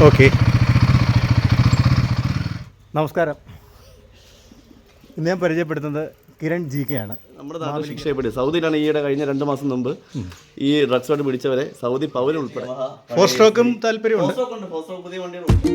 Okay, നമസ്കാരം. ഇന്ന് ഞാൻ പരിചയപ്പെടുത്തുന്നത് കിരൺ ജി കെ ആണ്. നമ്മുടെ നാട്ടിൽ ശിക്ഷ ചെയ്യപ്പെടും. സൗദിയിലാണ് ഈയിടെ കഴിഞ്ഞ 2 മാസം മുമ്പ് ഈ ഡ്രഗ്സോട് പിടിച്ചവരെ സൗദി പൗരൻ ഉൾപ്പെടെ. ഫോർ സ്ട്രോക്കും താല്പര്യമുണ്ട്. ഫോർ സ്ട്രോക്ക് പുതിയ വണ്ടികളുണ്ട്.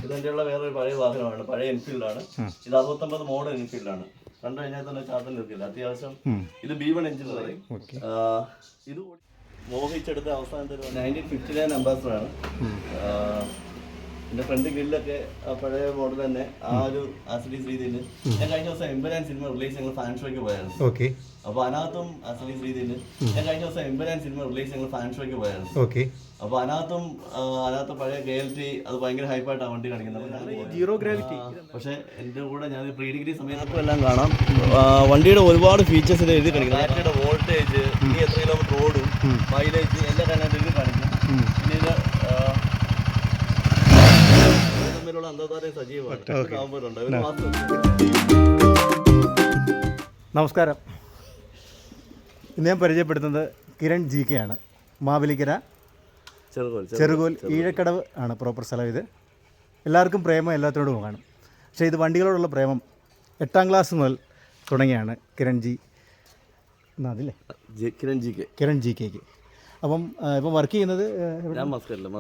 ഇതിൻ്റെയുള്ള വേറൊരു പഴയ വാഹനമാണ്, പഴയ എൻഫീൽഡാണ്. ഇത് 69 മോഡൽ എൻഫീൽഡാണ്. കണ്ടു കഴിഞ്ഞാൽ തന്നെ ചാത്തൽ നിർത്തില്ല. അത്യാവശ്യം ഇത് B1 എഞ്ചിൻ പറയും. ഇത് മോഹിച്ചെടുത്ത അവസാനത്തെ 1959 അംബാസഡറാണ്. എൻ്റെ ഫ്രണ്ട് ഗ്രില്ലൊക്കെ പഴയ മോഡൽ തന്നെ. ആ ഒരു ആസിഡീസ് രീതിയിൽ ഞാൻ കഴിഞ്ഞ ദിവസം എമ്പുരാൻ സിനിമ റിലീസ് ഞങ്ങൾ ഫാൻ ഷോയ്ക്ക് പോയായിരുന്നു. ഓക്കെ, അപ്പോൾ അതിനകത്തും ആസിഡീസ് രീതിയിൽ ഞാൻ കഴിഞ്ഞ ദിവസം എമ്പുരാൻ സിനിമ റിലീസ് ഞങ്ങൾ ഫാൻ ഷോയ്ക്ക് പോയായിരുന്നു. ഓക്കെ, അപ്പോൾ അതിനകത്ത് പഴയ KLT അത് ഭയങ്കര ഹൈപ്പായിട്ടാണ് വണ്ടി കാണിക്കുന്നത്. Zero gravity. പക്ഷേ എൻ്റെ കൂടെ ഞാൻ പ്രീ ഡിഗ്രി സമയത്തും എല്ലാം കാണാം. വണ്ടിയുടെ ഒരുപാട് ഫീച്ചേഴ്സ് എഴുതി കാണിക്കും. ബാറ്ററിയുടെ വോൾട്ടേജ്, ഇനി എത്ര കിലോമീറ്റർ ഓടും, മൈലേജ് എല്ലാം കാണാൻ എഴുതി കാണിക്കും. പിന്നെ ഇത് തമ്മിലുള്ള അന്തർധാര സജീവമാണ്. ഒരു മാസം. നമസ്കാരം. ഇന്ന് ഞാൻ പരിചയപ്പെടുത്തുന്നത് കിരൺ ജി കെ ആണ്. മാവേലിക്കര ചെറുകോൽ ഈഴക്കടവ് ആണ് പ്രോപ്പർ സ്ഥലം. ഇത് എല്ലാവർക്കും പ്രേമം എല്ലാത്തിനോടും കാണും. പക്ഷേ ഇത് വണ്ടികളോടുള്ള പ്രേമം 8ാം ക്ലാസ് മുതൽ തുടങ്ങിയാണ് കിരൺ ജി എന്നതില്ലേ കിരൺ ജി കെക്ക്. അപ്പം ഇപ്പം വർക്ക് ചെയ്യുന്നത്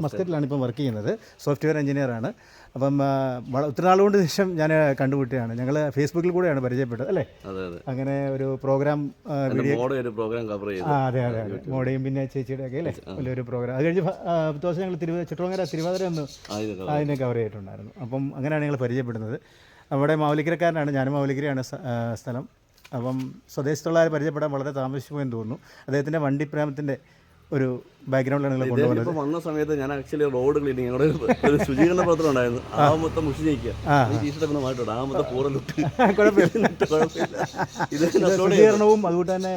മസ്കറ്റിലാണ് ഇപ്പം വർക്ക് ചെയ്യുന്നത്. സോഫ്റ്റ്വെയർ എഞ്ചിനീയറാണ്. അപ്പം ഒത്തിരി നാളുകൊണ്ട് ശേഷം ഞാൻ കണ്ടുപിട്ടുകയാണ്. ഞങ്ങൾ ഫേസ്ബുക്കിൽ കൂടെയാണ് പരിചയപ്പെട്ടത് അല്ലേ? അങ്ങനെ ഒരു പ്രോഗ്രാം വീഡിയോ കവർ ചെയ്തു. അതെ അതെ അതെ, മോഡയും പിന്നെ ചേച്ചിയുടെ ഒക്കെ അല്ലേ വലിയൊരു പ്രോഗ്രാം. അത് കഴിഞ്ഞ് ദിവസം ഞങ്ങൾ ചിത്രമംഗല തിരുവാതിര ഒന്ന് അതിനെ കവർ ചെയ്തിട്ടുണ്ടായിരുന്നു. അപ്പം അങ്ങനെയാണ് ഞങ്ങൾ പരിചയപ്പെടുന്നത്. അവിടെ മാവേലിക്കരക്കാരനാണ്, ഞാനും മാവേലിക്കരയാണ് സ്ഥലം. അപ്പം സ്വദേശത്തുള്ള പരിചയപ്പെടാൻ വളരെ താമസിച്ചു പോയെന്ന് തോന്നുന്നു. അദ്ദേഹത്തിൻ്റെ വണ്ടിപ്രേമത്തിൻ്റെ ഒരു ബാക്ക്ഗ്രൗണ്ടിലാണ് നിങ്ങൾ കൊണ്ടുപോകുന്നത്. ഇപ്പോൾ വന്ന സമയത്ത് ഞാൻ ആക്ച്വലി റോഡ് ക്ലീനിങ് അവിടെ ഒരു ശുചീകരണ പ്രവർത്തനം ഉണ്ടായിരുന്നു. ആ മൊത്തം മുഷി ജയിക്കുക ടീഷർട്ടൊക്കെ മാറ്റിട്ട് ആ മൊത്തം പൂറലിട്ട് ശുചീകരണവും അതുകൊണ്ട് തന്നെ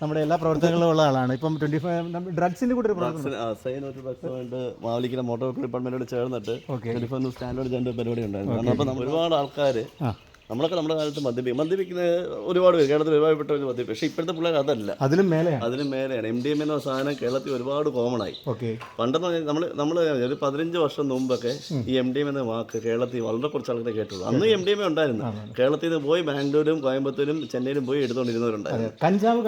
നമ്മുടെ എല്ലാ പ്രവർത്തനങ്ങളും ഉള്ള ആളാണ്. ഇപ്പം 25 ഡ്രഗ്സിൻ്റെ കൂടെ ഒരു പ്രവർത്തനം മാവേലിക്കര മോട്ടോർ ഡിപ്പാർട്ട്മെന്റോട് ചേർന്നിട്ട് 25 സ്റ്റാൻഡേർഡ് ജെൻഡർ പരിപാടി ഉണ്ടായിരുന്നു. അപ്പോൾ ഒരുപാട് ആൾക്കാർ നമ്മളൊക്കെ നമ്മുടെ കാലത്ത് മദ്യപിക്കുന്ന ഒരുപാട് പേര് കേരളത്തിൽ ഒരുപാട് മദ്യപിക്കും. പക്ഷേ ഇപ്പോഴത്തെ പിള്ളേർ അതല്ല, അതിലും മേലെയാണ്. MDMA എന്ന സാധനം കേരളത്തിൽ ഒരുപാട് കോമൺ ആയി. പണ്ടെന്ന് പറഞ്ഞാൽ നമ്മൾ ഒരു 15 വർഷം മുമ്പൊക്കെ ഈ MDMA എന്ന വാക്ക് കേരളത്തിൽ വളരെ കുറച്ച് ആൾക്കാരെ കേട്ടുള്ളൂ. അന്ന് MDMA ഉണ്ടായിരുന്നു. കേരളത്തിൽ നിന്ന് പോയി ബാംഗ്ലൂരും കോയമ്പത്തൂരും ചെന്നൈയിലും പോയി എടുത്തുകൊണ്ടിരുന്നവരുണ്ടായിരുന്നു. കഞ്ചാവ്.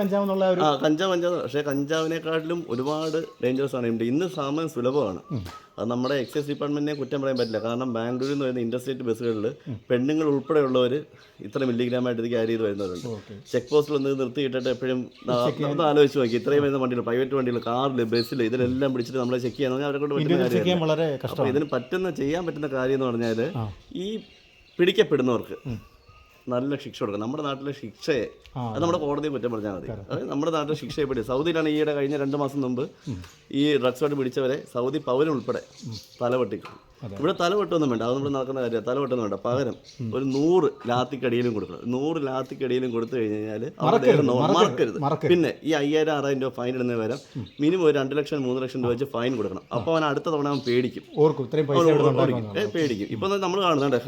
പക്ഷേ കഞ്ചാവിനെക്കാട്ടിലും ഒരുപാട് ഡേഞ്ചറസ് ആണ് MDMA. ഇന്ന് സാമാന്യം സുലഭമാണ്. അത് നമ്മുടെ എക്സൈസ് ഡിപ്പാർട്ട്മെന്റിനെ കുറ്റം പറയാൻ പറ്റില്ല. കാരണം ബാംഗ്ലൂരിൽ നിന്ന് വരുന്ന ഇൻഡർസ്റ്റേറ്റ് ബസ്സുകളിൽ പെണ്ണുങ്ങൾ ഉൾപ്പെടെയുള്ളവർ ഇത്ര മില്ലിഗ്രാമായിട്ട് ഇത് ക്യാരി ചെയ്ത് വരുന്നവരുണ്ട്. ചെക്ക് പോസ്റ്റിൽ ഒന്ന് നിർത്തിയിട്ടിട്ട് എപ്പോഴും ഒന്ന് ആലോചിച്ച് നോക്കി, ഇത്രയും വരുന്ന വണ്ടികൾ, പ്രൈവറ്റ് വണ്ടികൾ, കാറിൽ, ബസ്സിൽ ഇതിലെല്ലാം പിടിച്ചിട്ട് നമ്മളെ ചെക്ക് ചെയ്യാൻ അവരെ കൊണ്ട് പറ്റുന്ന കാര്യം. അപ്പോൾ ഇതിന് ചെയ്യാൻ പറ്റുന്ന കാര്യം എന്ന് പറഞ്ഞാൽ ഈ പിടിക്കപ്പെടുന്നവർക്ക് നല്ല ശിക്ഷ കൊടുക്കണം. നമ്മുടെ നാട്ടിലെ ശിക്ഷയെ അത് നമ്മുടെ കോടതിയെ കുറ്റം പറഞ്ഞാൽ മതി. അതായത് നമ്മുടെ നാട്ടിലെ ശിക്ഷ ചെയ്യപ്പെടും. സൗദിയിലാണ് ഈയിടെ കഴിഞ്ഞ 2 മാസം മുമ്പ് ഈ ഡ്രഗ്സോട് പിടിച്ചവരെ സൗദി പൗരൻ ഉൾപ്പെടെ തലവെട്ടിക്കും. ഇവിടെ തലവെട്ടൊന്നും വേണ്ട, അത് നമ്മൾ നടക്കുന്ന കാര്യമാണ്. തലവെട്ടൊന്നും വേണ്ട, പകരം ഒരു 100 ലാത്തിക്കടിയിലും കൊടുക്കണം. 100 ലാത്തിക്കടിയിലും കൊടുത്തു കഴിഞ്ഞ് കഴിഞ്ഞാൽ മറക്കരുത്. പിന്നെ ഈ 5000-6000 രൂപ ഫൈൻ ഇടുന്ന വരം മിനിമം ഒരു 2 ലക്ഷം 3 ലക്ഷം രൂപ വെച്ച് ഫൈൻ കൊടുക്കണം. അപ്പോൾ അവൻ അടുത്ത തവണ അവൻ പേടിക്കും. ഇപ്പൊ നമ്മൾ കാണുന്നുണ്ട്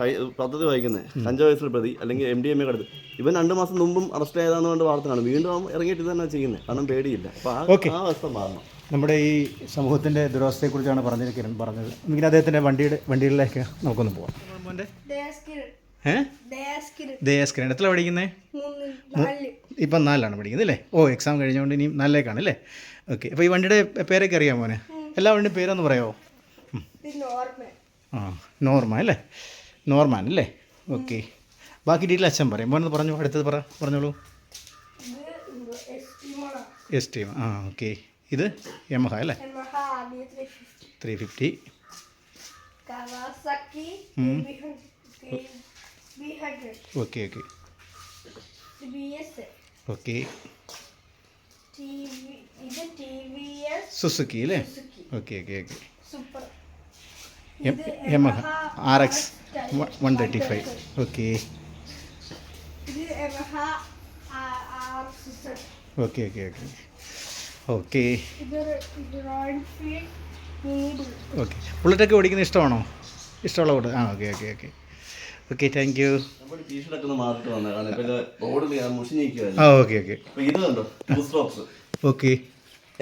പദ്ധതി വായിക്കുന്നത് 5 വയസ്സിൽ പ്രതി അല്ലെങ്കിൽ MDMA കടത്ത്. ഇവൻ 2 മാസം മുമ്പും അറസ്റ്റ് ചെയ്താന്ന് കൊണ്ട് വാർത്ത കാണും. വീണ്ടും അവൻ ഇറങ്ങിയിട്ട് തന്നെ ചെയ്യുന്നത്. കാരണം പേടിയില്ല. അപ്പോൾ ആ അവസ്ഥ മാറണം. നമ്മുടെ ഈ സമൂഹത്തിൻ്റെ ദുരവസ്ഥയെക്കുറിച്ചാണ് കിരൺ പറഞ്ഞത്. എങ്കിൽ അദ്ദേഹത്തിൻ്റെ വണ്ടികളിലേക്ക് നമുക്കൊന്ന് പോകാം. ദയാസ്കിരൺ എത്ര പഠിക്കുന്നത്? ഇപ്പം 4ലാണ് പഠിക്കുന്നത് അല്ലേ? എക്സാം കഴിഞ്ഞുകൊണ്ട് ഇനി 4ലേക്കാണ് അല്ലേ? ഓക്കെ. അപ്പോൾ ഈ വണ്ടിയുടെ പേരൊക്കെ അറിയാമോ മോനെ? എല്ലാ വണ്ടിയും പേരൊന്ന് പറയാമോ? നോർമാൻ അല്ലേ? നോർമാൻ അല്ലേ? ഓക്കെ. ബാക്കി ഡീറ്റെയിൽ അച്ഛൻ പറയും. മോനൊന്ന് അടുത്തത് പറഞ്ഞോളൂ. എസ്റ്റീം. ഓക്കെ. ഇത് യമഹ അല്ലേ? 350. ഓക്കെ. TVS. ഓക്കെ. ഇത് TVS സുസുക്കി അല്ലേ? Suzuki. Okay okay okay. Super. Yamaha RX 135. Okay ഇത് Yamaha RX. Okay okay okay okay ഇത് Royal Enfield Mini. ഓക്കെ. ബുള്ളറ്റൊക്കെ ഓടിക്കുന്നത് ഇഷ്ടമാണോ? ഇഷ്ടമുള്ള കൂടെ ആ okay okay okay okay thank you. നമ്മുടെ ടീഷർട്ടൊക്കെ ഒന്ന് മാറിട്ട് വന്നതാണ്. ഇപ്പൊ ഇത് റോഡിൽ മുഷിഞ്ഞിരിക്കുകയാണ്. ആ ഓക്കെ ഓക്കെ അപ്പൊ ഇത് കണ്ടോ, ടൂ സ്ട്രോക്സ്. ഓക്കെ.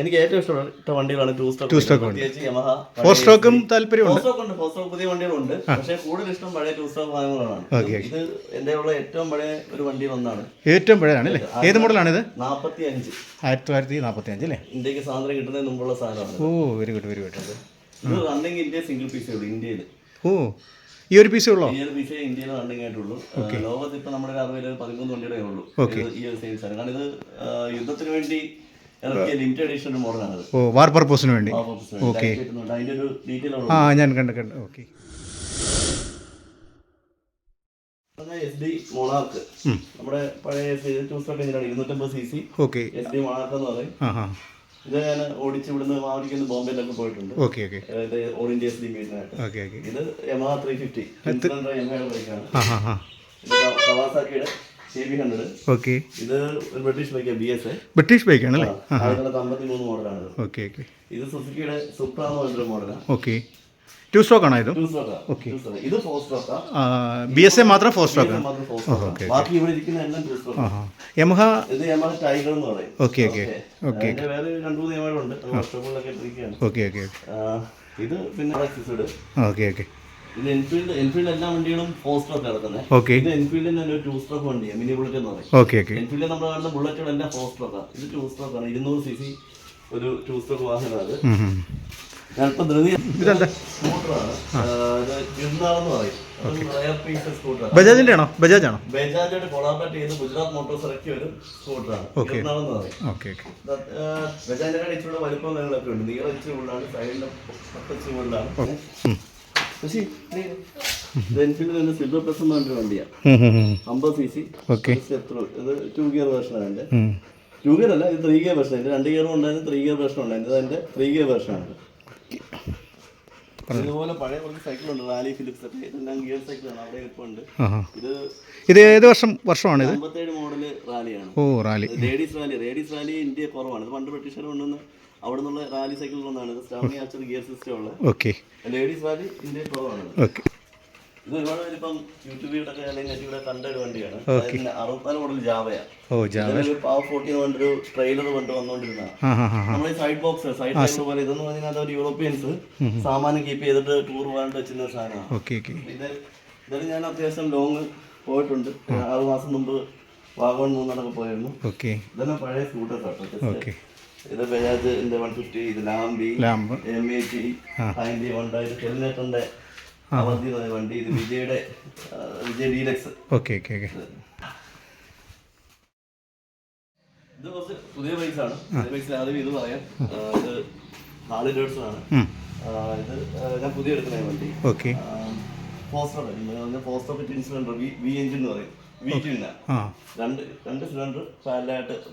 എനിക്ക് ഏറ്റവും ഇഷ്ടപ്പെട്ട വണ്ടികളാണ് ടൂ Two സ്ട്രോക്ക്. stroke വണ്ടി. യമഹ ഫോർ സ്ട്രോക്കും താല്പര്യമുണ്ട്. ഫോർ സ്ട്രോക്ക് പുതിയ വണ്ടികളുണ്ട്, പക്ഷേ കൂടുതൽ ഇഷ്ടം പഴയ ടൂ സ്ട്രോക്ക് വാഹനങ്ങളാണ്. ഓക്കെ. ഇത് എന്റെ ഉള്ള ഏറ്റവും പഴയ ഒരു വണ്ടി ഒന്നാണ്. ഏറ്റവും പഴയതാണ് അല്ലേ? ഏത് മോഡലാണിത്? 45. 1945 അല്ലേ? ഇന്ത്യക്ക് സ്വാതന്ത്ര്യം കിട്ടുന്നതിന് മുമ്പുള്ള സാധനമാണ്. ഓ വെരി ഗുഡ് വെരി ഗുഡ്. ഇത് റണ്ണിങ് ഇന്ത്യ സിംഗിൾ പീസേ ഉള്ളൂ ഇന്ത്യയിൽ. ഓ ഈ ഒരു പീസേ ഉള്ളോ? ഈ ഒരു പീസേ ഇന്ത്യയിൽ റണ്ണിങ് ആയിട്ടുള്ളൂ. ലോകത്ത് ഇപ്പൊ നമ്മുടെ അറിവിൽ 13 വണ്ടിയുടെ ഉള്ളൂ ഈ ഒരു സെയിം സാധനം. കാരണം ഇത് യുദ്ധത്തിന് വേണ്ടി ഇറക്കിയ ലിമിറ്റഡ് എഡിഷൻ ഒരു മോഡലാണത്. ഓ വാർ പർപ്പസിന് വേണ്ടി. ഓക്കെ. അതിന്റെ ഒരു ഡീറ്റെയിൽ ആ ഞാൻ കണ്ട് ഓക്കെ. SD മോണാർക്ക്, നമ്മുടെ പഴയ ടൂ സ്ട്രോക്ക് എഞ്ചിനാണ്. 250cc okay. SD മോണാർക്ക് എന്ന് പറയും. ആ ഹാ. ഇത് ഞാൻ ഓടിച്ച് ഇവിടുന്ന് മാവലിക്കുന്ന ബോംബെയിലൊക്കെ പോയിട്ടുണ്ട്. ഓക്കെ ഓക്കെ ഇത് ഓൾ ഇന്ത്യ SD മീറ്റിനായിട്ട്. Okay okay. ഇത് Yamaha 350 യമഹയുടെ ബൈക്കാണ്. ആ ഹാ ഹാ. ഇത് കവാസാക്കിയുടെ CB100. ഓക്കെ. ഇത് ഒരു ബ്രിട്ടീഷ് ബൈക്കാണ്, BSA. ബ്രിട്ടീഷ് ബൈക്കാണല്ലേ? 1953 മോഡലാണ്. Okay okay. ഇത് സുസുക്കിയുടെ സുപ്ര എന്ന് പറഞ്ഞൊരു മോഡലാണ്. ഓക്കെ. ടു സ്ട്രോക്ക് ആണോ ഇത്? ടൂ സ്ട്രോക്കാ. ഇത് ഫോർ സ്ട്രോക്കാ. BSA മാത്രം ഫോർ സ്ട്രോക്ക് ആണ്. ഓക്കെ. ബാക്കി ഇവിടെ ഇരിക്കുന്ന എല്ലാം ടൂ സ്ട്രോക്ക്. യമഹ. ഇത് Yamaha ടൈഗർ എന്ന് പറയും. Okay okay okay. അതിന്റെ വേറെ 2-3 യമഹകളുണ്ട്, വർഷങ്ങളിലൊക്കെ ഇട്ടിരിക്കുകയാണ്. ഓക്കെ ഓക്കെ ഇത് പിന്നെ ഓക്കെ ഓക്കെ. ഇത് എൻഫീൽഡ് എല്ലാ വണ്ടികളും ഫോർ സ്ട്രോക്ക് നടക്കുന്നത്. ഓക്കെ. ഇത് എൻഫീൽഡിന്റെ തന്നെ ഒരു ടൂ സ്ട്രോക്ക് വണ്ടിയാണ്, മിനി ബുള്ളറ്റ് എന്ന് പറയും. Okay okay. എൻഫീൽഡിൽ നമ്മൾ കാണുന്ന ബുള്ളറ്റുകളെല്ലാം ഫോർ സ്ട്രോക്കാണ്. ഇത് ടൂ സ്ട്രോക്ക് ആണ്. 200cc ഒരു ടൂ സ്ട്രോക്ക് വാഹനമാണ്. ഞാനിപ്പോ ഇതെന്താ സ്കൂട്ടറാണ്. എന്ന് പറയും. Rare piece സ്കൂട്ടറാണ്. ബജാജിന്റെ ആണോ? ബജാജ് ആണോ? ബജാജോട് കൊളാബറേറ്റ് ചെയ്ത് ഗുജറാത്ത് മോട്ടോഴ്സ് ഇറക്കിയ ഒരു സ്കൂട്ടറാണ്. ഓക്കെ പറയും. Okay okay. ബജാജിന്റെ ഇച്ചിരി വലിപ്പം കാര്യങ്ങളൊക്കെ ഉണ്ട്. നീളം ഇച്ചിരി കൂടുതലാണ്, സൈഡിന്റെ ഇച്ചിരി കൂടുതലാണ്. എൻഫീൽഡ് തന്നെ സിൽവർ പ്ലസ് എന്ന് പറഞ്ഞൊരു വണ്ടിയാണ്. 50cc. ഓക്കെ. ഇത് 2 ഗിയർ വേർഷനാണ്. എൻ്റെ 2 ഗിയർ അല്ല, ഇത് 3 ഗിയർ വേർഷൻ. എൻ്റെ 2 ഗിയറും ഉണ്ടായിരുന്നു, 3 ഗിയർ വേർഷൻ ഉണ്ടായിരുന്നു. ഇത് എൻ്റെ 3 ഗിയർ വേർഷനാണ്. ഇതുപോലെ പഴയ കുറച്ച് സൈക്കിളുണ്ട്, റാലി ഫിലിപ്സ് ഒക്കെ. ഇതെല്ലാം ഗിയർ സൈക്കിളാണ്, അവിടെ ഇപ്പോൾ ഉണ്ട്. ഇത് ഏത് വർഷമാണ് ഇത്? 57 മോഡല് റാലിയാണ്. ഓ റാലി. റേഡീസ് റാലി ഇന്ത്യ കുറവാണ്. ഇത് പണ്ട് ബ്രിട്ടീഷുകാർ കൊണ്ടുവന്ന് അവിടെ നിന്നുള്ള റാലി സൈക്കിൾ ഒന്നാണ്. ഇത് സ്റ്റാമിനി ആർച്ചർ ഗിയർ സിസ്റ്റം ഉള്ള. ഓക്കെ. ലേഡീസ് റാലി ഇന്ത്യ കുറവാണ്. ഓക്കെ. ഇത് ഒരുപാട് പേര് ഇപ്പം യൂട്യൂബിലൊക്കെ അല്ലെങ്കിൽ നെറ്റിലൂടെ കണ്ട ഒരു വണ്ടിയാണ്. 64 മോഡൽ ജാവയാണ്. ഓ ജാവ. പവർ 40 എന്ന് പറഞ്ഞൊരു ട്രെയിലർ കൊണ്ട് വന്നുകൊണ്ടിരുന്നതാണ്. നമ്മൾ ഈ സൈഡ് ബോക്സ് സൈഡ് ടൈപ്പ് പോലെ ഇതെന്ന് പറഞ്ഞാൽ ഒരു യൂറോപ്യൻസ് സാമാനം കീപ്പ് ചെയ്തിട്ട് ടൂർ പോകാണ്ട് വെച്ചിരുന്ന ഒരു സാധനമാണ്. Okay okay. ഇതിൽ ഞാൻ അത്യാവശ്യം ലോങ് പോയിട്ടുണ്ട്. 6 മാസം മുമ്പ് വാഗമൺ 3 പോയിരുന്നു. ഓക്കെ. ഇതെല്ലാം പഴയ സ്കൂട്ടേഴ്സ് ആട്ടോ. ഓക്കെ. ഇത് ബജാജിന്റെ 150, ഇത് ലാംബി, MAT, ഹൈൻഡി, ഹോണ്ട, ഇത് ടെലിനേറ്ററിന്റെ അവധി വണ്ടി, ഇത് Vijay deluxe. Okay okay okay. ഇത് കുറച്ച് പുതിയ ബൈക്സാണ്. ബൈക്സിൽ ആദ്യം ഇത് പറയാം. ഇത് ഹാർലി ഡേവിഡ്സൺ ആണ്. ഇത് ഞാൻ പുതിയ എടുക്കുന്ന വണ്ടി. ഓക്കെ. ഫോസ്റ്റർ സിലിണ്ടർ വി എഞ്ചിൻ എന്ന് പറയും. രണ്ട് സിലിണ്ടർ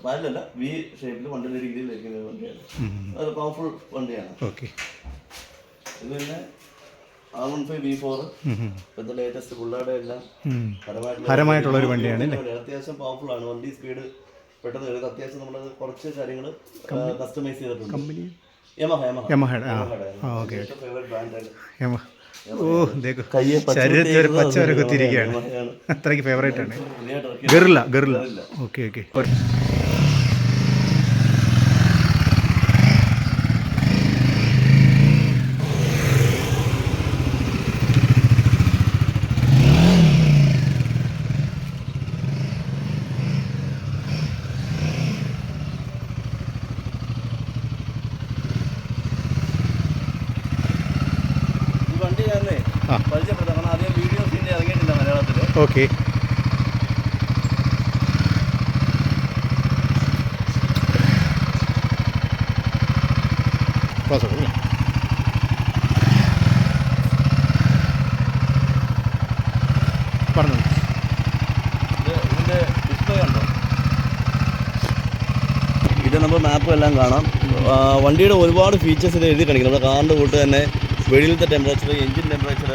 പാരലല്ല, വി ഷേപ്പിൽ 100 ഡിഗ്രിയിൽ ഇരിക്കുന്ന വണ്ടിയാണ്. അത് പവർഫുൾ വണ്ടിയാണ്. ഓക്കെ. ഇത് പിന്നെ R15 V4 ഇപ്പോഴത്തെ ലേറ്റസ്റ്റ് പിള്ളേരുടെ എല്ലാം ഹരമായിട്ടുള്ള ഒരു വണ്ടിയാണ്. അത്യാവശ്യം പവർഫുൾ ആണ് വണ്ടി. സ്പീഡ് പെട്ടെന്ന് കയറുന്നത്. അത്യാവശ്യം നമ്മൾ കുറച്ച് കാര്യങ്ങൾ കസ്റ്റമൈസ് ചെയ്തിട്ടുണ്ട്. ഫേവറേറ്റ് ബ്രാൻഡാണ്. ഓ ദേഖോ, ശരീരത്തിൽ ഒരു പച്ച വരെ കുത്തിയിരിക്കുകയാണ്. അത്രയ്ക്ക് ഫേവറേറ്റ് ആണ്. ഗറില്ല. Okay okay. പരിചയപ്പെടുത്താം. കാരണം ആദ്യം വീഡിയോസ് ഇന്ത്യ ഇറങ്ങിയിട്ടില്ല മലയാളത്തിൽ. ഓക്കെ. ഇതിന്റെ ഡിസ്പ്ലേ ഉണ്ടോ? കയറുമ്പോൾ മാപ്പും എല്ലാം കാണാം. വണ്ടിയുടെ ഒരുപാട് ഫീച്ചേഴ്സ് ഇത് എഴുതി കാണിക്കും. നമ്മുടെ കാറിൻ്റെ കൂട്ട് തന്നെ വെളിയിലത്തെ ടെമ്പറേച്ചർ, എഞ്ചിൻ ടെമ്പറേച്ചർ,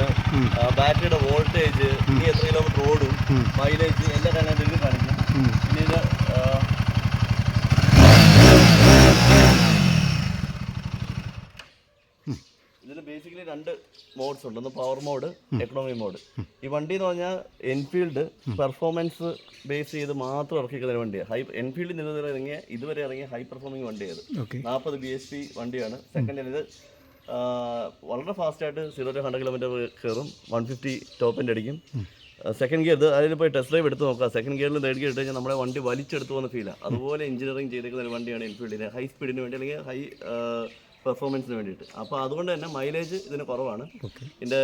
ബാറ്ററിയുടെ വോൾട്ടേജ്, ഇനി എത്ര കിലോമീറ്റർ ഓടും, മൈലേജ് എല്ലാ കാര്യങ്ങളും എഴുതി കാണിക്കും. പിന്നെ ഇത് ഇതിന് ബേസിക്കലി 2 മോഡ്സ് ഉണ്ട്. ഒന്ന് പവർ മോഡ്, എക്കണോമി മോഡ്. ഈ വണ്ടി എന്ന് പറഞ്ഞാൽ എൻഫീൽഡ് പെർഫോമൻസ് ബേസ് ചെയ്ത് മാത്രം ഇറക്കിക്കുന്ന വണ്ടിയാണ്. എൻഫീൽഡിൽ നിന്ന് ഇതുവരെ ഇറങ്ങിയ ഹൈ പെർഫോമിംഗ് വണ്ടിയാണ്. 40 bhp വണ്ടിയാണ്. സെക്കൻഡ് ഇത് വളരെ ഫാസ്റ്റായിട്ട് 0 to 100 കിലോമീറ്റർ കയറും. 150 ടോപ്പ് എൻഡ് അടിക്കും. സെക്കൻഡ് ഗിയർ ഇത് അതിൽ പോയി ടെസ്റ്റ് ഡ്രൈവ് എടുത്ത് നോക്കാം. സെക്കൻഡ് ഗിയറിൽ തേർഡ് ഗിയർ ഇട്ട് കഴിഞ്ഞാൽ നമ്മുടെ വണ്ടി വലിച്ചെടുത്ത് പോകുന്ന ഫീലാണ്. അതുപോലെ എഞ്ചിനീയറിംഗ് ചെയ്തിരിക്കുന്ന ഒരു വണ്ടിയാണ് എൻഫീൽഡിന്, ഹൈ സ്പീഡിന് വേണ്ടി അല്ലെങ്കിൽ ഹൈ പെർഫോമൻസിന് വേണ്ടിയിട്ട്. അപ്പോൾ അതുകൊണ്ട് തന്നെ മൈലേജ് ഇതിന് കുറവാണ്. ഇതിൻ്റെ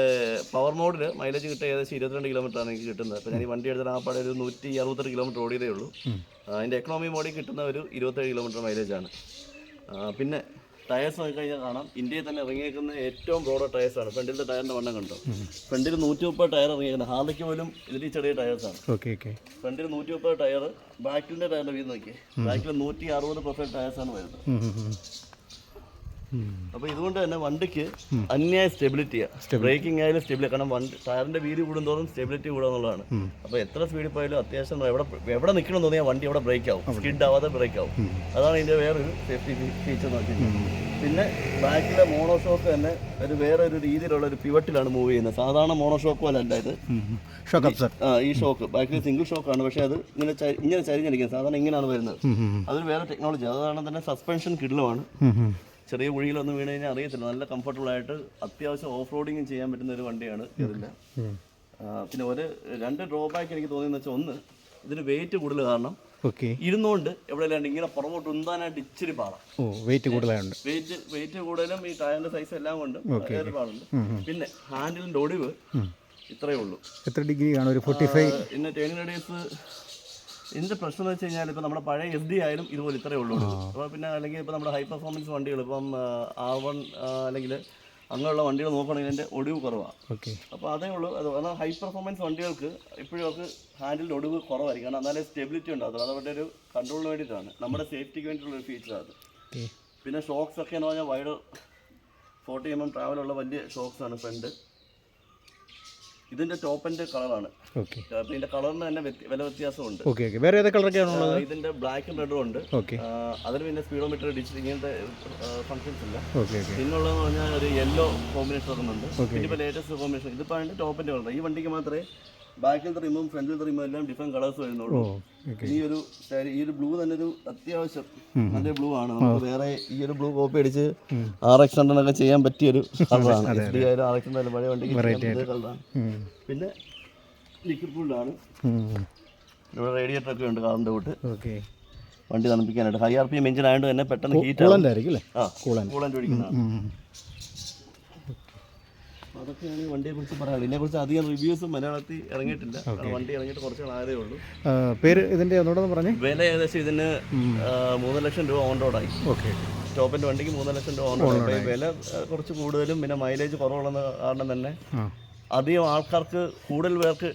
പവർ മോഡിൽ മൈലേജ് കിട്ടുക ഏകദേശം 22 കിലോമീറ്ററാണ് എനിക്ക് കിട്ടുന്നത്. അപ്പോൾ ഞാൻ ഈ വണ്ടി എടുത്തിട്ട് ആ പാടെ ഒരു 168 കിലോമീറ്റർ ഓടിയതേ ഉള്ളൂ. അതിൻ്റെ എക്കണോമി മോഡിൽ കിട്ടുന്ന ഒരു 27 കിലോമീറ്റർ മൈലേജാണ്. പിന്നെ ടയേഴ്സ് നോക്കിക്കഴിഞ്ഞാൽ കാണാം, ഇന്ത്യയിൽ തന്നെ ഇറങ്ങിയേക്കുന്ന ഏറ്റവും ബ്രോഡ് ടയേഴ്സാണ്. ഫ്രണ്ടിലത്തെ ടയറിൻ്റെ വണ്ണം കണ്ടോ, ഫ്രണ്ടിൽ 130 ടയർ ഇറങ്ങിയേക്കുന്നത്. ഹാർലിക്ക് പോലും ഇതിൽ ചെറിയ ടയേഴ്സാണ്. ഫ്രണ്ടിൽ 130 ടയർ, ബാക്കിൻ്റെ ടയറിൻ്റെ വീട് നോക്കിയേ, ബാക്കിൽ 160 പെർഫെക്റ്റ് ടയേഴ്സാണ് വരുന്നത്. അപ്പോൾ ഇതുകൊണ്ട് തന്നെ വണ്ടിക്ക് അന്യായ സ്റ്റെബിലിറ്റിയാണ്. ബ്രേക്കിംഗ് ആയാലും സ്റ്റെബിലിറ്റി, കാരണം വണ്ടി ടയറിന്റെ വീതി കൂടുന്തോറും സ്റ്റെബിലിറ്റി കൂടുന്നുള്ളതാണ്. അപ്പോൾ എത്ര സ്പീഡിൽ പോയാലും അത്യാവശ്യം എവിടെ നിൽക്കണം തോന്നിയാൽ വണ്ടി അവിടെ ബ്രേക്ക് ആവും, സ്കിഡ് ആവാതെ ബ്രേക്ക് ആവും. അതാണ് ഇതിന്റെ വേറൊരു സേഫ്റ്റി ഫീച്ചർ നോക്കിയിട്ട്. പിന്നെ ബാക്കിലെ മോണോഷോക്ക് തന്നെ വേറെ ഒരു രീതിയിലുള്ള ഒരു പിവറ്റിലാണ് മൂവ് ചെയ്യുന്നത്. സാധാരണ മോണോഷോക്ക് പോലെ അല്ല ഇത്. ഈ ഷോക്ക് ബാക്കിൽ സിംഗിൾ ഷോക്കാണ്, പക്ഷേ അത് ഇങ്ങനെ ചരിഞ്ഞിരിക്കുന്നത്. സാധാരണ ഇങ്ങനെയാണ് വരുന്നത്. അതൊരു വേറെ ടെക്നോളജി. അതാണ് തന്നെ സസ്പെൻഷൻ കിഡ്ലുമാണ്. ചെറിയ കുഴിയിലൊന്നും വീണ് കഴിഞ്ഞാൽ അറിയത്തില്ല. നല്ല കംഫർട്ടബിൾ ആയിട്ട് അത്യാവശ്യം ഓഫ് റോഡിങ് ചെയ്യാൻ പറ്റുന്ന ഒരു വണ്ടിയാണ് ഇതില്ല. പിന്നെ 2 ഡ്രോബാക്ക് എനിക്ക് തോന്നിയെന്ന് വെച്ചാൽ, ഒന്ന് ഇതിന് വെയിറ്റ് കൂടുതൽ കാരണം ഇരുന്നുകൊണ്ട് എവിടെയല്ലാണ്ട് ഇങ്ങനെ പുറകോട്ട് ഉന്താനായിട്ട് ഇച്ചിരി പാടാം. വെയിറ്റ് കൂടുതലും ഈ ടയറിന്റെ സൈസ് എല്ലാം കൊണ്ട് പാടുണ്ട്. പിന്നെ ഹാൻഡിലിന്റെ ഒടിവ് ഇത്രയേ ഉള്ളൂ. എത്ര ഡിഗ്രി കാണും? ഒരു 45. പിന്നെ ടേണിംഗ് റേഡിയസ് ഇതിൻ്റെ പ്രശ്നം എന്ന് വെച്ച് കഴിഞ്ഞാൽ ഇപ്പോൾ നമ്മുടെ പഴയ SD ആയാലും ഇതുപോലെ ഇത്രയേ ഉള്ളൂ. അപ്പോൾ പിന്നെ അല്ലെങ്കിൽ ഇപ്പോൾ നമ്മുടെ ഹൈ പെർഫോമൻസ് വണ്ടികൾ, ഇപ്പം R1 അല്ലെങ്കിൽ അങ്ങനെയുള്ള വണ്ടികൾ നോക്കുകയാണെങ്കിൽ അതിൻ്റെ ഒടിവ് കുറവാണ്. അപ്പോൾ അതേ ഉള്ളൂ. കാരണം ഹൈ പെർഫോമൻസ് വണ്ടികൾക്ക് ഇപ്പോഴും അവർക്ക് ഹാൻഡിലിൻ്റെ ഒടിവ് കുറവായിരിക്കും. കാരണം എന്നാലേ സ്റ്റെബിലിറ്റി ഉണ്ടാകും. അത് അവരുടെ ഒരു കൺട്രോളിന് വേണ്ടിയിട്ടാണ്, നമ്മുടെ സേഫ്റ്റിക്ക് വേണ്ടിയിട്ടുള്ളൊരു ഫീച്ചറാണ് അത്. പിന്നെ ഷോക്സ് ഒക്കെ എന്ന് പറഞ്ഞാൽ വൈഡ് 40 mm ട്രാവലുള്ള വലിയ ഷോക്സാണ് ഫ്രണ്ട്. ഇതിന്റെ ടോപ്പ് എൻഡ് കളറാണ്. ഇതിന്റെ കളറിന് തന്നെ വില വ്യത്യാസമുണ്ട്. വേറെ ഏത് കളറൊക്കെയാണോ? ഇതിന്റെ ബ്ലാക്കും റെഡും ഉണ്ട്. അതിന് പിന്നെ സ്പീഡോമീറ്റർ ഡിജിറ്റൽ ഇങ്ങനത്തെ ഫംഗ്ഷൻസ് ഇല്ല. പിന്നുള്ളതെന്ന് പറഞ്ഞാൽ ഒരു യെല്ലോ കോമ്പിനേഷൻ വരുന്നുണ്ട്. പിന്നെ ഇപ്പോൾ ലേറ്റസ്റ്റ് കോമ്പിനേഷൻ ഇതിപ്പോൾ അതിന്റെ ടോപ്പ് എൻഡ് കളർ. ഈ വണ്ടിക്ക് മാത്രമേ ബാക്കിലത്തെ റിമും ഫ്രണ്ടിലത്തെ റിമും എല്ലാം ഡിഫറെന്റ് കളേഴ്സ് വരുന്നുള്ളൂ. ഈ ഒരു ബ്ലൂ തന്നെ ഒരു അത്യാവശ്യം നല്ല ബ്ലൂ ആണ്. നമുക്ക് വേറെ ഈ ഒരു ബ്ലൂ കോപ്പി അടിച്ച് RX100 ഒക്കെ ചെയ്യാൻ പറ്റിയൊരു കളറാണ്. RX100 പഴയ വണ്ടിക്ക് കളറാണ്. പിന്നെ ലിക്വിഡ് കൂളാണ്. ഇവിടെ റേഡിയേറ്റർ ഒക്കെ ഉണ്ട് കാറിന്റെ കൂട്ട്, വണ്ടി തണുപ്പിക്കാനായിട്ട്. ഹൈ RPM എഞ്ചിൻ ആയതുകൊണ്ട് തന്നെ പെട്ടെന്ന് ഹീറ്റ് കൂളൻ്റ് ഒഴിക്കുന്നതാണ്. അതൊക്കെയാണ് വണ്ടിയെ കുറിച്ച് പറയാനുള്ളത്. ഇതിനെക്കുറിച്ച് അധികം റിവ്യൂസും മലയാളത്തിൽ ഇറങ്ങിയിട്ടില്ല. വണ്ടി ഇറങ്ങിയിട്ട് കുറച്ച് നാളായതേ ഉള്ളൂ. പേര് ഇതിന്റെ ഒന്നുകൂടെ പറഞ്ഞേ. വില ഏകദേശം ഇതിന് 3 ലക്ഷം രൂപ ഓൺ റോഡായി. സ്റ്റോപ്പിന്റെ വണ്ടിക്ക് 3 ലക്ഷം രൂപ ഓൺ റോഡ്. വില കുറച്ച് കൂടുതലും പിന്നെ മൈലേജ് കുറവുള്ള കാരണം തന്നെ അധികം ആൾക്കാർക്ക് കൂടുതൽ പേർക്ക്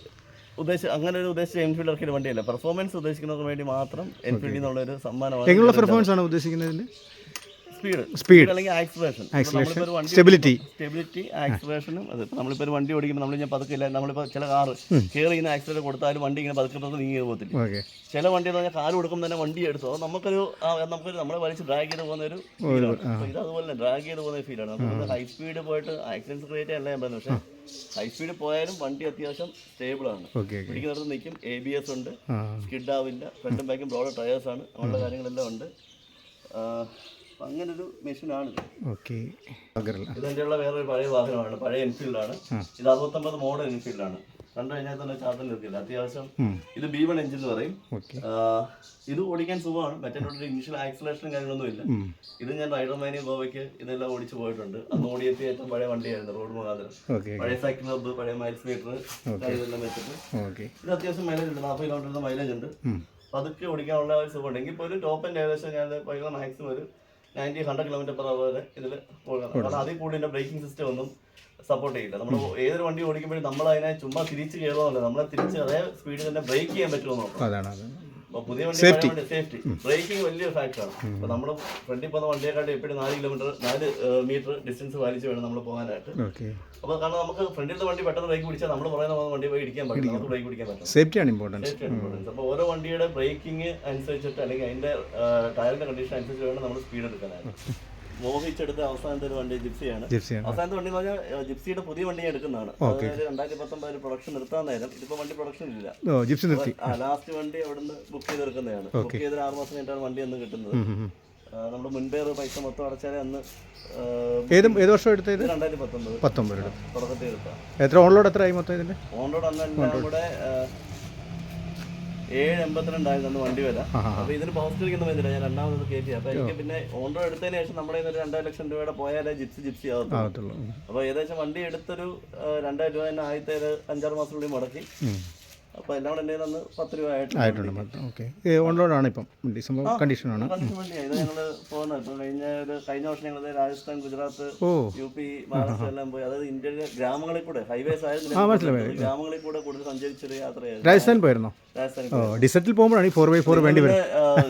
അങ്ങനെ ഒരു ഉദ്ദേശിച്ച എൻഫീൽഡ് ഇറക്കിയ വണ്ടിയല്ല. പെർഫോമൻസ് ഉദ്ദേശിക്കുന്നതിന് വേണ്ടി മാത്രം എൻഫീൽഡിൽ നിന്നുള്ളൊരു സമ്മാനമാണ്. പെർഫോമൻസ് ആണ് ഉദ്ദേശിക്കുന്നത്? സ്പീഡ് അല്ലെങ്കിൽ ആക്സിലറേഷൻ, സ്റ്റെബിലിറ്റി, ആക്സിലറേഷനും. അത് നമ്മളിപ്പോൾ ഒരു വണ്ടി ഓടിക്കുമ്പോൾ നമ്മൾ ഞാൻ പതുക്കില്ല, നമ്മളിപ്പോൾ ചില കാറ് കയറി ഇങ്ങനെ ആക്സിലേറ്റർ കൊടുത്താലും വണ്ടി ഇങ്ങനെ പതുക്കെ നീങ്ങി പോകത്തില്ല. ചില വണ്ടി എന്ന് പറഞ്ഞാൽ കാല് കൊടുക്കുമ്പോൾ തന്നെ വണ്ടി എടുത്തോ നമുക്കൊരു നമ്മളെ വലിച്ച് ഡ്രാഗ് ചെയ്ത് പോകുന്ന ഒരു ഫീലാണ്. അപ്പോൾ ഇത് അതുപോലെ തന്നെ ഡ്രാഗ് ചെയ്ത് പോകുന്ന ഫീലാണ്. നമുക്ക് ഹൈ സ്പീഡ് പോയിട്ട് ആക്സിഡൻസ് ക്രിയേറ്റ് ചെയ്യാനല്ല ഞാൻ പറയുന്നത്. പക്ഷേ ഹൈ സ്പീഡ് പോയാലും വണ്ടി അത്യാവശ്യം സ്റ്റേബിളാണ്. പിടിക്കുന്നിടത്ത് നിൽക്കും. ABS ഉണ്ട്, സ്കിഡ് ആവില്ല, ഫ്രണ്ടും ബാക്കും ബ്രോഡ് ടയേഴ്സാണ്, അങ്ങനെയുള്ള കാര്യങ്ങളെല്ലാം ഉണ്ട്. അങ്ങനൊരു മെഷീനാണ്. ഇതെൻ്റെ ഉള്ള വേറൊരു പഴയ വാഹനമാണ്, പഴയ എൻഫീൽഡാണ്. ഇത് 69 മോഡൽ എൻഫീൽഡാണ്. കണ്ടു കഴിഞ്ഞാൽ തന്നെ ചാർട്ടിൽ നിർത്തില്ല. അത്യാവശ്യം ഇത് B1 എഞ്ചിൻ എന്ന് പറയും. ഇത് ഓടിക്കാൻ സുഖമാണ്. മറ്റേ ഇനിഷ്യൽ ആക്സിലേഷനും കാര്യങ്ങളൊന്നും ഇല്ല. ഇത് ഞാൻ റൈഡർമാനി ഗോവയ്ക്ക് ഇതെല്ലാം ഓടിച്ചു പോയിട്ടുണ്ട്. അന്ന് ഓടിയെത്തിയ ഏറ്റവും പഴയ വണ്ടിയായിരുന്നു, റോഡ് മുഖാന്തരം. പഴയ സൈക്കിൾ ഹബ്ബ്, പഴയ മൈൽസ് മീറ്റർ ഇതെല്ലാം വെച്ചിട്ട് ഇത് അത്യാവശ്യം മൈലേജ് ഉണ്ട്. 40 കിലോമീറ്റർ മൈലേജ് ഉണ്ട്. പതുക്കെ ഓടിക്കാനുള്ള ഒരു സുഖമുണ്ട്. എങ്കിൽ പോലും ടോപ്പ് എൻ്റെ ഏകദേശം ഞാൻ മാക്സിമം ഒരു 90-100 km/h വരെ ഇതിൽ പോകണം. കാരണം അതിൽ കൂടുതൽ ബ്രേക്കിംഗ് സിസ്റ്റം ഒന്നും സപ്പോർട്ട് ചെയ്യില്ല. നമ്മൾ ഏതൊരു വണ്ടി ഓടിക്കുമ്പോഴും നമ്മൾ അതിനെ ചുമ്മാ തിരിച്ച് കയറുമല്ലോ, നമ്മളെ തിരിച്ച് അതേ സ്പീഡിൽ തന്നെ ബ്രേക്ക് ചെയ്യാൻ പറ്റുമോ നോക്കാം. പുതിയ വണ്ടി സേഫ്റ്റി ബ്രേക്കിംഗ് വലിയൊരു ഫാക്ടറാണ്. അപ്പോൾ നമ്മൾ ഫ്രണ്ടിൽ പോകുന്ന വണ്ടിയെക്കാട്ടും എപ്പോഴും 4 മീറ്റർ ഡിസ്റ്റൻസ് പാലിച്ച് വേണം നമ്മൾ പോകാനായിട്ട്. അപ്പോൾ കാരണം നമുക്ക് ഫ്രണ്ടിലത്തെ വണ്ടി പെട്ടെന്ന് ബ്രേക്ക് പിടിച്ചാൽ നമ്മൾ പറയുന്ന വണ്ടി പോയി ഇടിക്കാൻ പറ്റില്ല, നമുക്ക് ബ്രേക്ക് പിടിക്കാൻ പറ്റില്ല. സേഫ്റ്റിയാണ് ഇമ്പോർട്ടൻസ്. അപ്പോൾ ഓരോ വണ്ടിയുടെ ബ്രേക്കിംഗ് അനുസരിച്ചിട്ട് അല്ലെങ്കിൽ അതിന്റെ ടയറിന്റെ കണ്ടീഷൻ അനുസരിച്ച് വേണം നമ്മൾ സ്പീഡ് എടുക്കാനായിട്ട്. മോഹിച്ചെടുത്ത അവസാനത്തെ ഒരു വണ്ടി ജിപ്സിയാണ്. അവസാനത്തെ വണ്ടി എന്ന് പറഞ്ഞാൽ ജിപ്സിയുടെ പുതിയ വണ്ടി എടുക്കുന്നതാണ്. 2019 പ്രൊഡക്ഷൻ നിർത്താൻ നേരം ഇതിപ്പോ വണ്ടി പ്രൊഡക്ഷൻ ഇല്ല, ലാസ്റ്റ് വണ്ടി അവിടുന്ന് ബുക്ക് ചെയ്തെടുക്കുന്നതാണ്. ബുക്ക് ചെയ്ത് 6 മാസം കഴിഞ്ഞിട്ടാണ് വണ്ടി അന്ന് കിട്ടുന്നത്. നമ്മുടെ മുൻപേ പൈസ മൊത്തം അടച്ചാലേ അന്ന്. ഏത് വർഷം എടുത്തത്? 2019 തുടക്കത്തിൽ എടുത്താൽ. എത്ര ഓൺലോഡ് എത്രയായി മൊത്തം ഇതിന്റെ? ഓൺലോഡ് അന്ന് നമ്മുടെ 782 അന്ന് വണ്ടി വില. അപ്പൊ ഇതിന് പോസ്റ്ററിക്കൊന്നും വരുന്നില്ല, ഞാൻ രണ്ടാമത് കയറ്റി. അപ്പൊ എനിക്ക് പിന്നെ ഓൺറോഡ് എടുത്തതിന് ശേഷം നമ്മുടെ 2 ലക്ഷം രൂപയുടെ പോയാലേ ജിപ്സി ആകത്തുള്ളൂ. അപ്പൊ ഏകദേശം വണ്ടി എടുത്തൊരു 2000 രൂപ തന്നെ ആദ്യത്തെ 5-6 മാസത്തിനുള്ളിൽ മുടക്കി. അപ്പൊ എല്ലാം കൂടെ എൻ്റെ അന്ന് 10 രൂപ ആയിട്ടുണ്ട്. ഓൺലോഡാണ് ഇപ്പം കണ്ടീഷനാണ്. ഇത് ഞങ്ങള് പോകുന്നത് ഇപ്പൊ കഴിഞ്ഞ വർഷം ഞങ്ങള് രാജസ്ഥാൻ, ഗുജറാത്ത്, UP, മഹാരാഷ്ട്ര എല്ലാം പോയി. അതായത് ഇന്ത്യയിലെ ഗ്രാമങ്ങളിൽ കൂടെ, ഹൈവേസ് ആയിരുന്നു, ഗ്രാമങ്ങളിൽ കൂടെ കൂടുതൽ സഞ്ചരിച്ചൊരു യാത്രയായിരുന്നു. രാജസ്ഥാൻ പോയിരുന്നോ? ഡിസർട്ടിൽ പോകുമ്പോഴാണ് ഈ 4x4 വേണ്ടി വരും.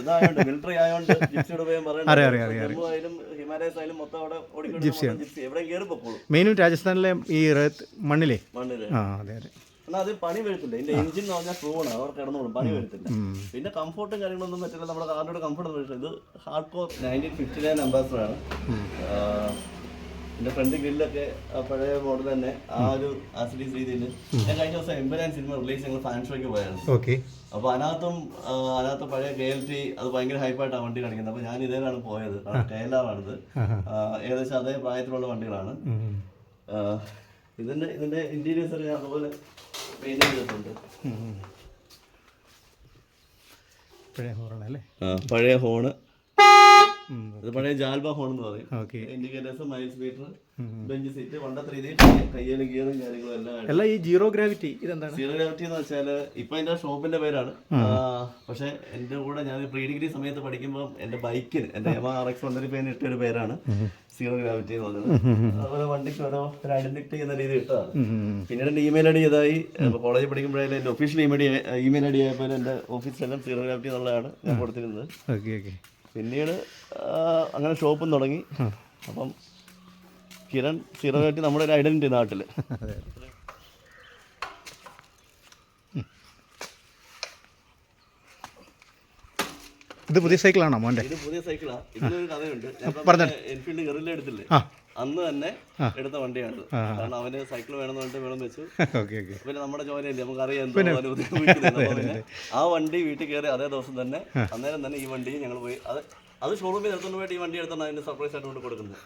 ഇതായോണ്ട് മിലിറ്ററി ആയതുകൊണ്ട് ജിപ്സിയുടെ ഉപയോഗം പറയുന്നത് ഹിമാലയസ് ആയാലും മൊത്തം അവിടെ ഓടിക്കൊണ്ട് ജിപ്സി എവിടെയും കയറി പൊക്കോളൂ. മെയിനും രാജസ്ഥാനിലെ ഈ മണ്ണിലെ അതെ അതെ. എന്നാൽ അത് പണി വരുത്തില്ല. ഇതിന്റെ എഞ്ചിൻ എന്ന് പറഞ്ഞാൽ പ്രൂവാണ്, അവർ കിടന്നോളും, പണി വരുത്തില്ല. പിന്നെ കംഫോർട്ടും കാര്യങ്ങളൊന്നും പറ്റില്ല, നമ്മുടെ കാറിനോട് കംഫോർട്ട്. ഇത് ഹാർഡ് കോർ 1959 അംബാസഡറാണ്. എൻ്റെ ഫ്രണ്ട് ഗ്രില്ലൊക്കെ പഴയ മോഡൽ തന്നെ ആ ഒരു ആസിഡീസ് രീതിയിൽ. ഞാൻ കഴിഞ്ഞ ദിവസം എംബുലൻസ് സിനിമ റിലീസ് ഞങ്ങൾ ഫാൻ ഷോയ്ക്ക് പോയായിരുന്നു. അപ്പോൾ അതിനകത്ത് പഴയ KLT അത് ഭയങ്കര ഹൈപ്പായിട്ടാണ് വണ്ടി കാണിക്കുന്നത്. അപ്പോൾ ഞാൻ ഇതേലാണ് പോയത്, KLR ആണിത്. ഏകദേശം അതേ പ്രായത്തിലുള്ള വണ്ടികളാണ്. ഇതിന്റെ ഇന്റീരിയേഴ്സ് ഞാൻ അതുപോലെ പെയിന്റ് ചെയ്തിട്ടുണ്ട്. പഴയ ഹോണ്, ഇത് പഴയ ജാൽബ ഹോൺ എന്ന് പറയും. Indicators, miles meter, bench seat, പണ്ടത്തെ രീതിയിൽ കയ്യില് ഗിയറും കാര്യങ്ങളും എല്ലാം. ഈ സീറോ ഗ്രാവിറ്റി ഇതെന്താണ്? സീറോ ഗ്രാവിറ്റി എന്ന് വെച്ചാൽ ഇപ്പൊ എന്റെ ഷോപ്പിന്റെ പേരാണ്. പക്ഷെ എന്റെ കൂടെ ഞാൻ പ്രീ ഡിഗ്രി സമയത്ത് പഠിക്കുമ്പോൾ എന്റെ ബൈക്കിന്, എന്റെ Yamaha RX 125 ഇട്ടൊരു പേരാണ് സീറോ ഗ്രാവിറ്റി എന്ന് പറഞ്ഞത്. അതുപോലെ വണ്ടിക്ക് ഓരോ ഒരു ഐഡന്റിറ്റി ചെയ്യുന്ന രീതി ഇട്ടതാണ്. പിന്നീട് എന്റെ ഇമെയിൽ ഐ ഡി ഇതായി. കോളേജിൽ പഠിക്കുമ്പോഴേ എന്റെ ഒഫീഷ്യൽ ഇമെയിൽ ഐ ഡി ആയപ്പോൾ എന്റെ ഓഫീസിലെല്ലാം സീറോ ഗ്രാവിറ്റി എന്നുള്ളതാണ് ഞാൻ കൊടുത്തിരുന്നത്. പിന്നീട് അങ്ങനെ ഷോപ്പും തുടങ്ങി. അപ്പം കിരൺ സീറോ ഗ്രാവിറ്റി നമ്മുടെ ഒരു ഐഡന്റിറ്റി നാട്ടിൽ. ഇത് പുതിയ സൈക്കിളാണോ മോൻ്റെ? ഇത് പുതിയ സൈക്കിളാണ്. ഇതിലൊരു കഥയുണ്ട്. എൻഫീൽഡ് ഗറില്ല എടുത്തില്ലേ, അന്ന് തന്നെ എടുത്ത വണ്ടിയാണ്. കാരണം അവന് സൈക്കിൾ വേണമെന്ന് പറഞ്ഞിട്ട് വേണം വെച്ചു. പിന്നെ നമ്മുടെ ജോലിയല്ലേ, നമുക്കറിയാം പിന്നെ ആ വണ്ടി വീട്ടിൽ കയറി അതേ ദിവസം തന്നെ അന്നേരം തന്നെ ഈ വണ്ടി ഞങ്ങൾ പോയി അത് ഷോറൂമിൽ എടുത്തുകൊണ്ട് പോയിട്ട് ഈ വണ്ടി എടുത്താണ് അതിന് സർപ്രൈസ് ആയിട്ട് കൊണ്ട് കൊടുക്കുന്നത്.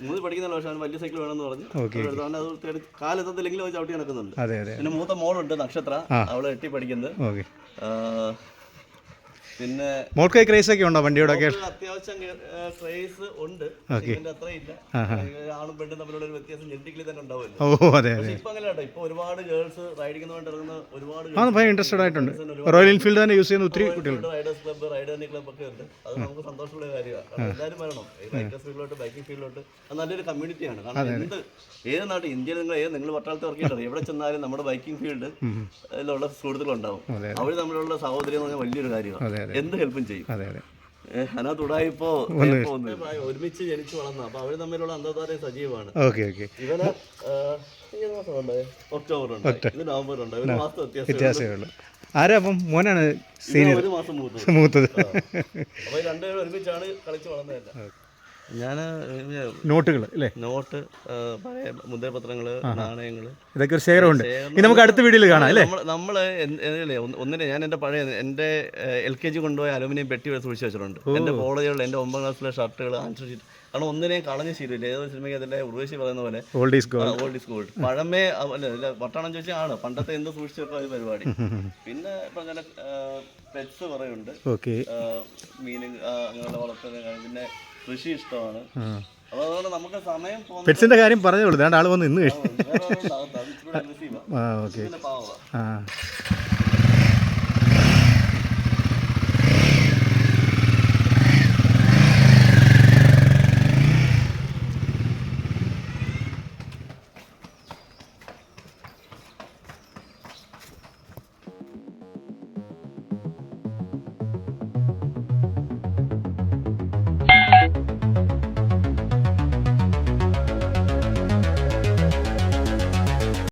മൂന്ന് പഠിക്കുന്ന പക്ഷേ അവന് വലിയ സൈക്കിൾ വേണമെന്ന് പറഞ്ഞു എടുത്തോണ്ട് അത് കാലെത്തത്തില്ലെങ്കിൽ അത് ചവിട്ടി നടക്കുന്നുണ്ട്. പിന്നെ മൂത്ത മോളുണ്ട് നക്ഷത്ര, അവള് 8 പഠിക്കുന്നത്. പിന്നെ മോൾക്ക് ക്രേസ് ഒക്കെ ഉണ്ടോ വണ്ടിയോടൊക്കെ? അത്യാവശ്യം ക്രേസ് ഉണ്ട്, അത്ര ഇല്ല. ആണും പെണ്ണും തമ്മിലുള്ള ഒരു വ്യത്യാസം ജനറ്റിക്കലി തന്നെ ഉണ്ടാവുമല്ലോ. ഇപ്പൊ അങ്ങനെ കേട്ടോ, ഇപ്പൊ ഒരുപാട് ഗേൾസ് റൈഡിങ്ങിന് വേണ്ടി ഇറങ്ങുന്ന ഒരുപാട് ഇൻട്രസ്റ്റഡ് ആയിട്ടുണ്ട്. റോയൽ എൻഫീൽഡ് തന്നെ യൂസ് ചെയ്യുന്ന ഒത്തിരി കുട്ടികളുണ്ട്. റൈഡേഴ്സ് ക്ലബ്ബ്, റൈഡേഴ്സ് ക്ലബ്ബ് ഒക്കെ ഉണ്ട്. അത് നമുക്ക് സന്തോഷമുള്ള കാര്യമാണ്. എല്ലാവരും വരണം ബൈക്കേഴ്സ് ഫീൽഡിലോട്ട്, ബൈക്കിംഗ് ഫീൽഡിലോട്ട്. അത് നല്ലൊരു കമ്മ്യൂണിറ്റിയാണ്. കാരണം ഏത് നാട്ടിൽ ഇന്ത്യയിൽ നിങ്ങൾ പട്ടാളത്തെ വർക്കിയിട്ടറിയാം, എവിടെ ചെന്നാലും നമ്മുടെ ബൈക്കിംഗ് ഫീൽഡ് ഉള്ള സുഹൃത്തുക്കളുണ്ടാവും. അവർ തമ്മിലുള്ള സഹോദര്യം എന്ന് പറഞ്ഞാൽ വലിയൊരു കാര്യമാണ്. എന്ത് ഹെൽപ്പും ചെയ്യും. അതിനകത്ത് ഉടായിപ്പോ ഒരുമിച്ച് ജനിച്ചു വളർന്ന, അപ്പൊ അവര് തമ്മിലുള്ള അന്തർധാരയും സജീവമാണ്. ഇവന് ഒക്ടോബർ ഉണ്ട്, ഇത് നവംബർ ഉണ്ട്. ഒരു മാസം വ്യത്യാസമുള്ളൂ. ആരാ അപ്പം മോനാണ് സീനിയർ? ഒരു മാസം മൂത്തത്. അപ്പൊ രണ്ടുപേരും ഒരുമിച്ചാണ് കളിച്ച് വളർന്നതല്ല. ഞാൻ നോട്ടുകൾ അല്ലേ, നോട്ട്, പഴയ മുദ്രപത്രങ്ങള്, നാണയങ്ങള്, ഇതൊക്കെ ഒരു ശേഖരമുണ്ട്. നമുക്ക് അടുത്ത വീഡിയോയിൽ കാണാം അല്ലേ. നമ്മള് ഒന്നിനെ ഞാൻ എന്റെ LKG കൊണ്ടുപോയ അലുമിനിയം പെട്ടി സൂക്ഷിച്ച് വെച്ചിട്ടുണ്ട്. എന്റെ കോളേജുകളിൽ എന്റെ 9ാം ക്ലാസ്സിലെ ഷർട്ടുകൾ, ആൻസർ ഷീറ്റ്. കാരണം ഒന്നിനെയും കളഞ്ഞ ശീലമില്ല. ഏതൊരു സിനിമയ്ക്ക് അതിന്റെ ഉർവശി പറയുന്ന പോലെ ഓൾഡ് ഈസ് ഗോൾഡ്. പഴമേ അല്ല വട്ടാണം ചോദിച്ചാൽ ആണ് പണ്ടത്തെ എന്ത് സൂക്ഷിച്ചു വെക്കാൻ ഒരു പരിപാടി. പിന്നെ ഇപ്പൊ അങ്ങനെ പെറ്റ്സ് പറയുന്നുണ്ട്, മീനിങ് അങ്ങനെയുള്ള വളർത്തുന്ന. പിന്നെ കൃഷി ഇഷ്ടമാണ്. അപ്പൊ അതുകൊണ്ട് നമുക്ക് സമയം പെറ്റ്സിന്റെ കാര്യം പറഞ്ഞോളൂ. ആള് വന്ന് ഇന്ന് പാവ